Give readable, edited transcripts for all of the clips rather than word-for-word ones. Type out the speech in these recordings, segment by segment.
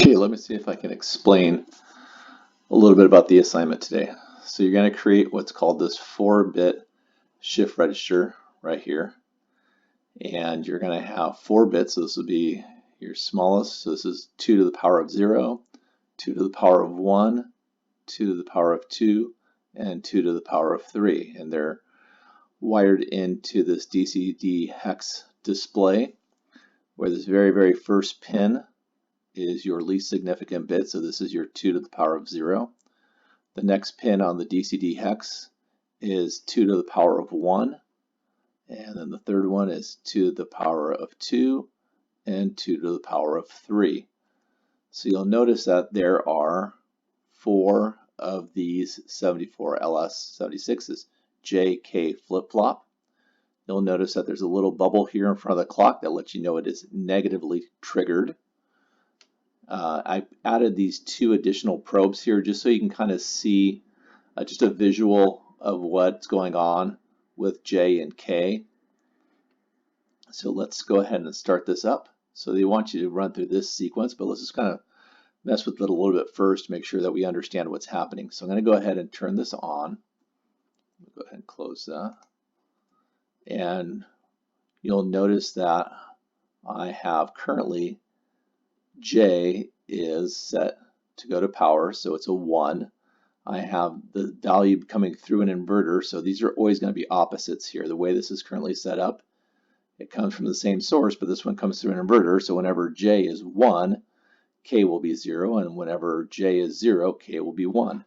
Okay, let me see if I can explain a little bit about the assignment today. So you're going to create what's called this 4-bit shift register right here. And you're going to have 4 bits, so this will be your smallest. So this is 2 to the power of 0, 2 to the power of 1, 2 to the power of 2, and 2 to the power of 3. And they're wired into this DCD hex display, where this very first pin is your least significant bit, so this is your 2 to the power of 0. The next pin on the DCD hex is 2 to the power of 1, and then the third one is 2 to the power of 2, and 2 to the power of 3. So you'll notice that there are 4 of these 74 LS76s JK flip-flop. You'll notice that there's a little bubble here in front of the clock that lets you know it is negatively triggered. I added these 2 additional probes here just so you can kind of see just a visual of what's going on with J and K. So let's go ahead and start this up. So they want you to run through this sequence, but let's just kind of mess with it a little bit first, make sure that we understand what's happening. So I'm going to go ahead and turn this on. Go ahead and close that. And you'll notice that I have currently J is set to go to power, so it's a 1. I have the value coming through an inverter, so these are always going to be opposites here. The way this is currently set up, it comes from the same source, but this one comes through an inverter, so whenever J is 1, K will be 0, and whenever J is 0, K will be 1.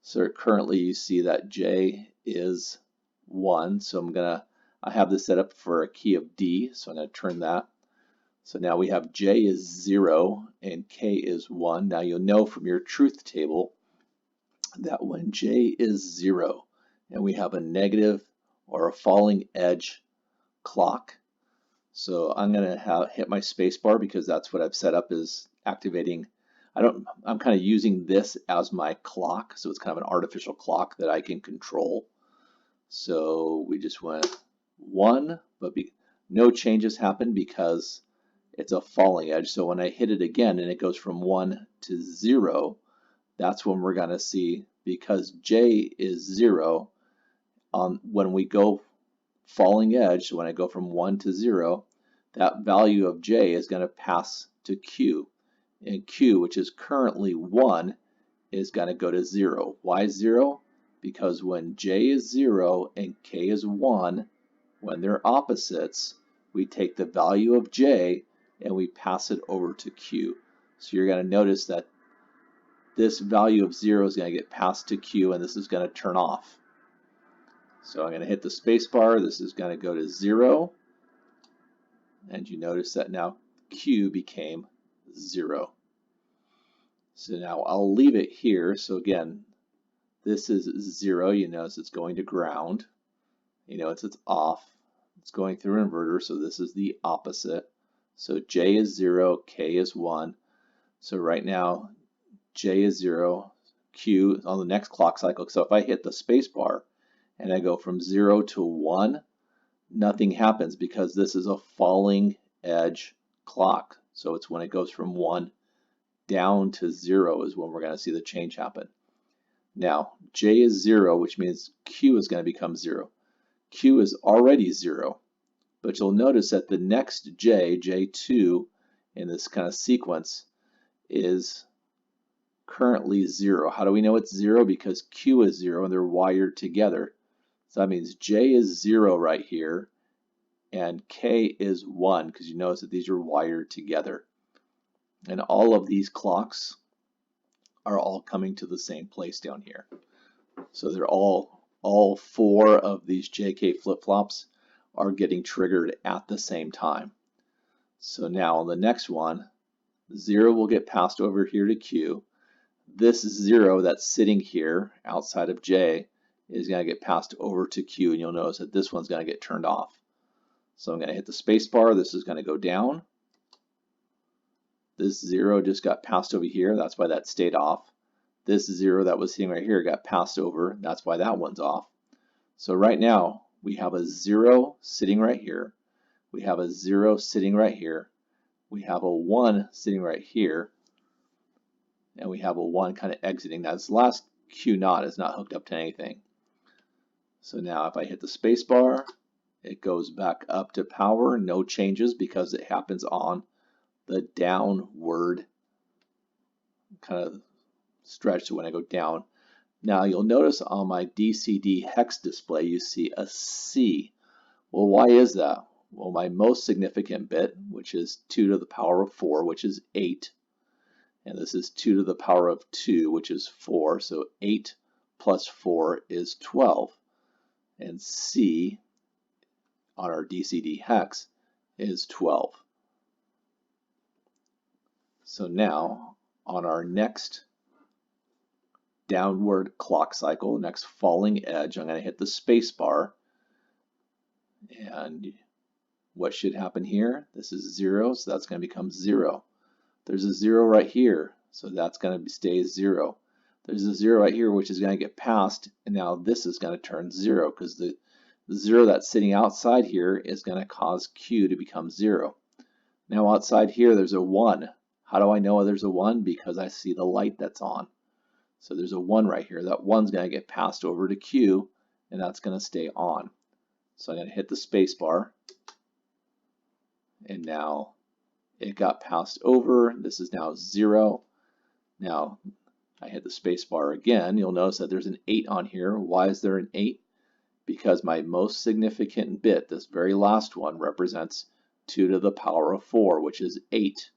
So currently you see that J is 1, so I have this set up for a key of D, so I'm going to turn that. So now we have J is 0 and K is 1. Now you'll know from your truth table that when J is 0 and we have a negative or a falling edge clock, so I'm going to hit my space bar because that's what I've set up is activating. I'm kind of using this as my clock, so it's kind of an artificial clock that I can control. So we just went 1, but no changes happen because it's a falling edge. So when I hit it again and it goes from 1 to 0, that's when we're going to see, because J is 0, when we go falling edge, so when I go from 1 to 0, that value of J is going to pass to Q. And Q, which is currently 1, is going to go to 0. Why 0? Because when J is 0 and K is 1, when they're opposites, we take the value of J and we pass it over to Q. So you're going to notice that this value of 0 is going to get passed to Q, and this is going to turn off. So I'm going to hit the space bar. This is going to go to 0, and you notice that now Q became 0. So now I'll leave it here. So again, this is 0. You notice it's going to ground. You know it's off. It's going through an inverter, so this is the opposite. So J is 0, K is 1. So right now, J is 0, Q on the next clock cycle. So if I hit the space bar and I go from 0 to 1, nothing happens because this is a falling edge clock. So it's when it goes from 1 down to 0 is when we're going to see the change happen. Now, J is 0, which means Q is going to become 0. Q is already 0. But you'll notice that the next J, J2, in this kind of sequence is currently 0. How do we know it's 0? Because Q is 0 and they're wired together. So that means J is 0 right here and K is 1 because you notice that these are wired together. And all of these clocks are all coming to the same place down here. So they're all 4 of these JK flip-flops are getting triggered at the same time. So now on the next one, 0 will get passed over here to Q. This 0 that's sitting here outside of J is going to get passed over to Q, and you'll notice that this one's going to get turned off. So I'm going to hit the space bar. This is going to go down. This 0 just got passed over here. That's why that stayed off. This 0 that was sitting right here got passed over. That's why that one's off. So right now, we have a 0 sitting right here. We have a 0 sitting right here. We have a 1 sitting right here. and we have a 1 kind of exiting. Now this last Q naught is not hooked up to anything. So now if I hit the space bar, it goes back up to power, no changes because it happens on the downward kind of stretch. So when I go down, now you'll notice on my DCD hex display you see a C. Well, why is that? Well, my most significant bit, which is 2 to the power of 4, which is 8, and this is 2 to the power of 2, which is 4, so 8 plus 4 is 12, and C on our DCD hex is 12. So now on our next downward clock cycle, next falling edge, I'm going to hit the space bar, and what should happen here? This is 0, so that's going to become 0. There's a 0 right here, so that's going to stay 0. There's a 0 right here, which is going to get passed, and now this is going to turn 0 because the 0 that's sitting outside here is going to cause Q to become 0. Now outside here there's a 1. How do I know there's a 1? Because I see the light that's on. So there's a 1 right here. That 1's going to get passed over to Q, and that's going to stay on. So I'm going to hit the space bar, and now it got passed over. This is now 0. Now I hit the space bar again. You'll notice that there's an 8 on here. Why is there an 8? Because my most significant bit, this very last one, represents 2 to the power of 4, which is 8.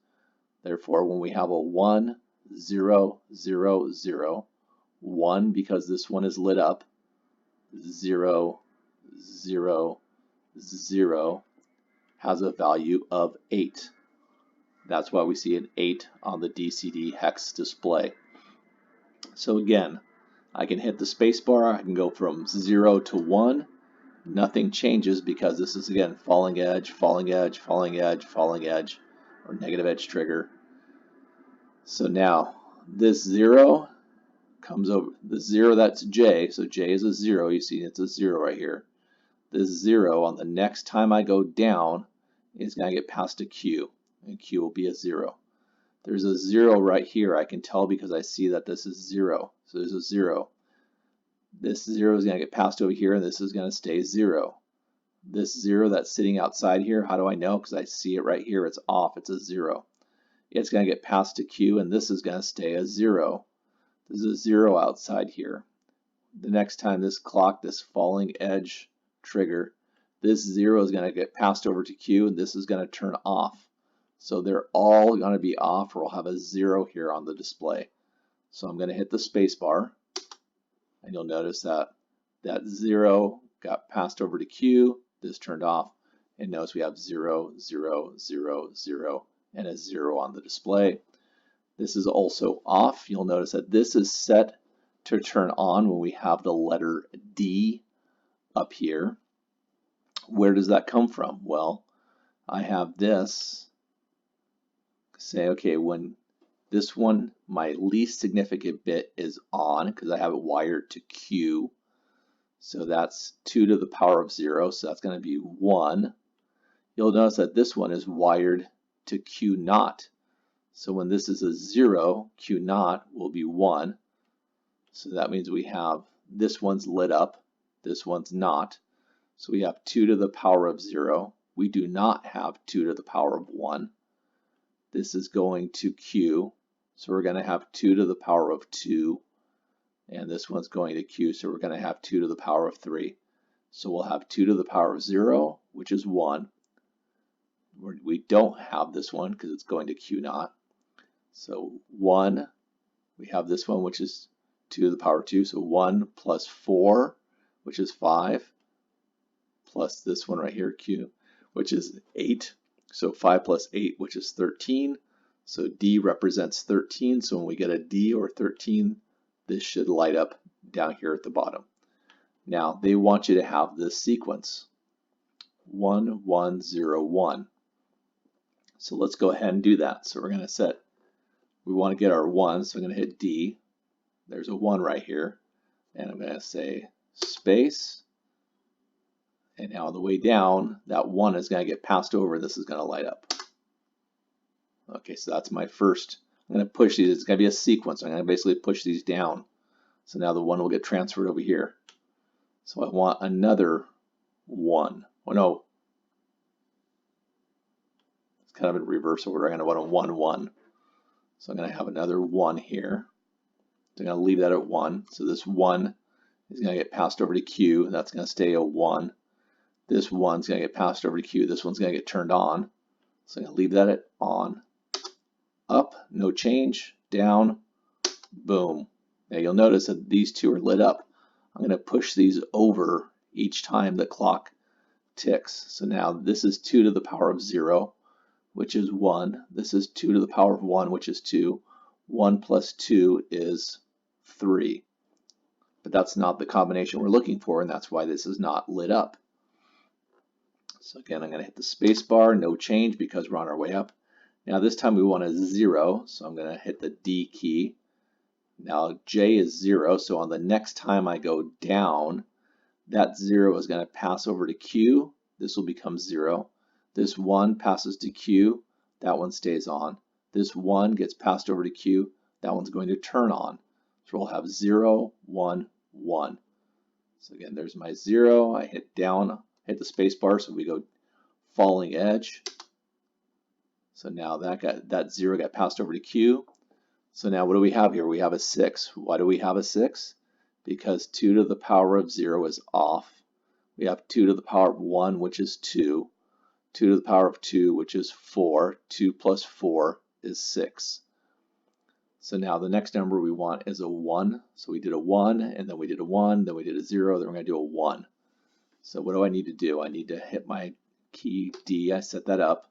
Therefore, when we have a 1, 0, 0, 0, 1 because this one is lit up, 0, 0, 0 has a value of 8. That's why we see an 8 on the DCD hex display. So again, I can hit the space bar, I can go from 0 to 1. Nothing changes because this is again falling edge, falling edge, falling edge, falling edge, or negative edge trigger. So now this 0 comes over, the 0 that's J, so J is a 0, you see it's a 0 right here. This 0 on the next time I go down is going to get passed to Q, and Q will be a 0. There's a 0 right here, I can tell because I see that this is 0, so there's a 0. This 0 is going to get passed over here, and this is going to stay 0. This 0 that's sitting outside here, how do I know? Because I see it right here, it's off, it's a 0. It's going to get passed to Q, and this is going to stay a 0. There's a 0 outside here. The next time this clock, this falling edge trigger, this 0 is going to get passed over to Q, and this is going to turn off. So they're all going to be off, or we'll have a 0 here on the display. So I'm going to hit the space bar, and you'll notice that that 0 got passed over to Q, this turned off, and notice we have 0, 0, 0, 0, and a 0 on the display. This is also off. You'll notice that this is set to turn on when we have the letter D up here. Where does that come from? Well, I have this say, okay, when this one, my least significant bit is on because I have it wired to Q. So that's 2 to the power of 0, so that's going to be 1. You'll notice that this one is wired to Q naught. So when this is a 0, Q naught will be 1. So that means we have this one's lit up, this one's not. So we have 2 to the power of 0. We do not have 2 to the power of 1. This is going to Q, so we're going to have 2 to the power of 2. And this one's going to Q, so we're going to have 2 to the power of 3. So we'll have 2 to the power of 0, which is 1. We don't have this one because it's going to Q naught. So 1, we have this one, which is 2 to the power of 2. So 1 plus 4, which is 5, plus this one right here, Q, which is 8. So 5 plus 8, which is 13. So D represents 13. So when we get a D or 13, this should light up down here at the bottom. Now they want you to have this sequence 1, 1, 0, 1. So let's go ahead and do that. So we're going to set, we want to get our 1, so I'm going to hit D. There's a 1 right here. And I'm going to say space. And now on the way down, that 1 is going to get passed over. This is going to light up. Okay, so that's my first I'm going to push these. It's going to be a sequence. I'm going to basically push these down. So now the 1 will get transferred over here. So I want another 1. Oh no, it's kind of in reverse order. I'm going to want a 1, 1. So I'm going to have another 1 here. So I'm going to leave that at 1. So this 1 is going to get passed over to Q. That's going to stay a 1. This 1 is going to get passed over to Q. This one's going to get turned on. So I'm going to leave that at on. Up, no change. Down, boom. Now you'll notice that these two are lit up. I'm going to push these over each time the clock ticks. So now this is 2 to the power of 0, which is 1. This is 2 to the power of 1, which is 2. 1 plus 2 is 3. But that's not the combination we're looking for, and that's why this is not lit up. So again, I'm going to hit the space bar, no change because we're on our way up. Now this time we want a 0, so I'm going to hit the D key. Now J is 0, so on the next time I go down, that 0 is going to pass over to Q. This will become 0. This 1 passes to Q. That one stays on. This 1 gets passed over to Q. That one's going to turn on. So we'll have 0, 1, 1. So again, there's my 0. I hit down, hit the space bar, so we go falling edge. So now that 0 got passed over to Q. So now what do we have here? We have a 6. Why do we have a 6? Because 2 to the power of 0 is off. We have 2 to the power of 1, which is 2. 2 to the power of 2, which is 4. 2 plus 4 is 6. So now the next number we want is a 1. So we did a 1, and then we did a 1, then we did a 0, then we're going to do a 1. So what do I need to do? I need to hit my key D. I set that up.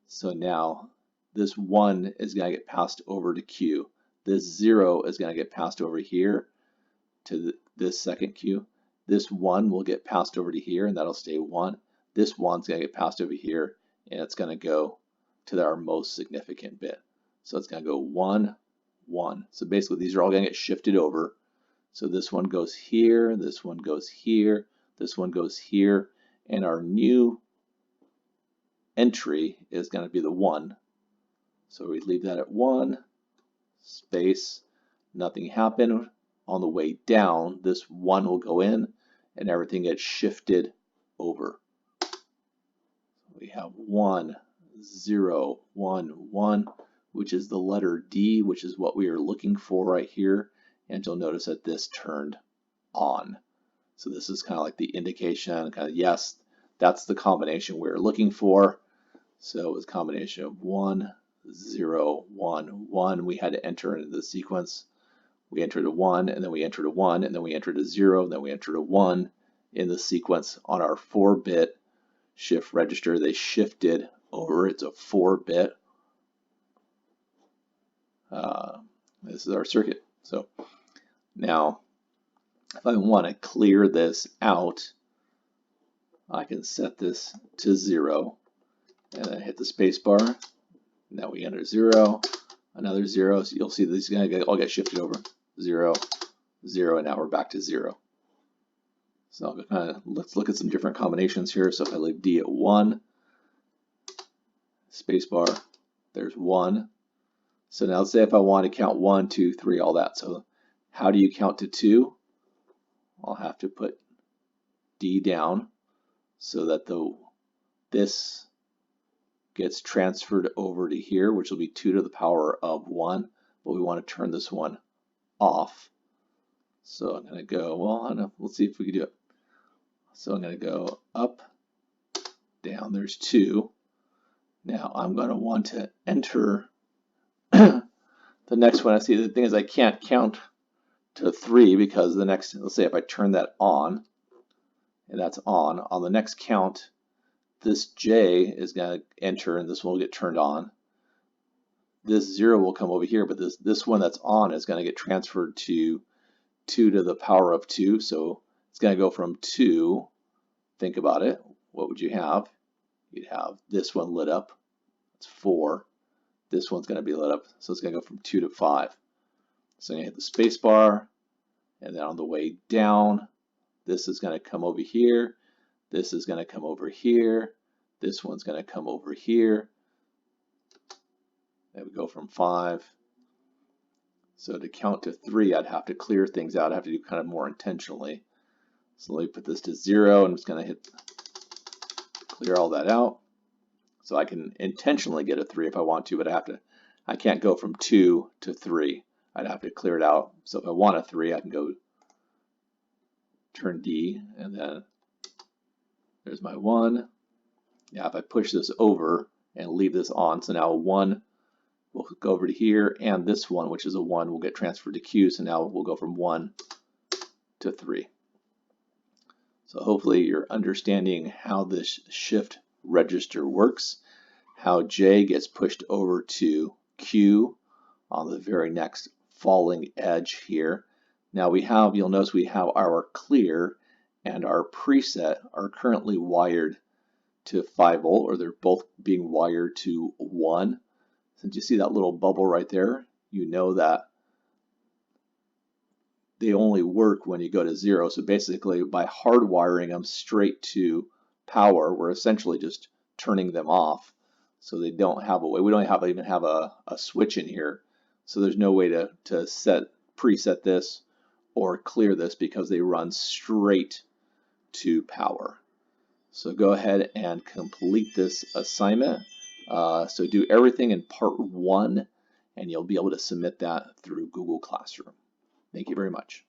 So now this 1 is going to get passed over to Q. This 0 is going to get passed over here to this second Q. This 1 will get passed over to here, and that'll stay 1. This 1 is going to get passed over here, and it's going to go to our most significant bit. So it's going to go 1, 1. So basically these are all going to get shifted over. So this one goes here, this one goes here, this one goes here, and our new entry is going to be the 1. So we leave that at 1, space, nothing happened. On the way down, this 1 will go in, and everything gets shifted over. We have 1, 0, 1, 1, which is the letter D, which is what we are looking for right here. And you'll notice that this turned on. So this is kind of like the indication, kind of, yes, that's the combination we're looking for. So it was a combination of 1, 0, 1, 1. We had to enter into the sequence. We entered a 1, and then we entered a 1, and then we entered a 0, and then we entered a 1 in the sequence on our 4-bit shift register. They shifted over. It's a 4-bit. This is our circuit. So now if I want to clear this out, I can set this to 0 and then hit the space bar. Now we enter 0, another 0. So you'll see these all get shifted over. 0, 0, and now we're back to 0. So let's look at some different combinations here. So if I leave D at 1, space bar, there's 1. So now let's say if I want to count 1, 2, 3, all that. So how do you count to 2? I'll have to put D down so that this gets transferred over to here, which will be 2 to the power of 1. But we want to turn this one off. So I'm going to go, well, I don't know, let's see if we can do it. So I'm going to go up, down, there's 2. Now I'm going to want to enter the next one. I see the thing is I can't count to 3 because the next, let's say if I turn that on, and that's on the next count, this J is going to enter and this one will get turned on. This 0 will come over here, but this one that's on is going to get transferred to 2 to the power of 2. So it's going to go from 2, think about it, what would you have? You'd have this one lit up, it's 4. This one's going to be lit up, so it's going to go from 2 to 5. So I'm going to hit the space bar, and then on the way down, this is going to come over here, this is going to come over here, this one's going to come over here. And we go from 5 So to count to 3, I'd have to clear things out. I'd have to do kind of more intentionally. So let me put this to 0. I'm just going to hit clear all that out. So I can intentionally get a 3 if I want to, but I can't go from 2 to 3. I'd have to clear it out. So if I want a 3, I can go turn D, and then there's my 1. Now if I push this over and leave this on, so now 1 will go over to here, and this one, which is a 1, will get transferred to Q, so now we'll go from 1 to 3. So hopefully you're understanding how this shift register works, how J gets pushed over to Q on the very next falling edge here. Now you'll notice we have our clear and our preset are currently wired to 5 volt, or they're both being wired to 1. Since you see that little bubble right there, you know that they only work when you go to 0. So basically, by hardwiring them straight to power, we're essentially just turning them off. So they don't have a way. We don't even have a switch in here. So there's no way to preset this or clear this because they run straight to power. So go ahead and complete this assignment. So do everything in part 1, and you'll be able to submit that through Google Classroom. Thank you very much.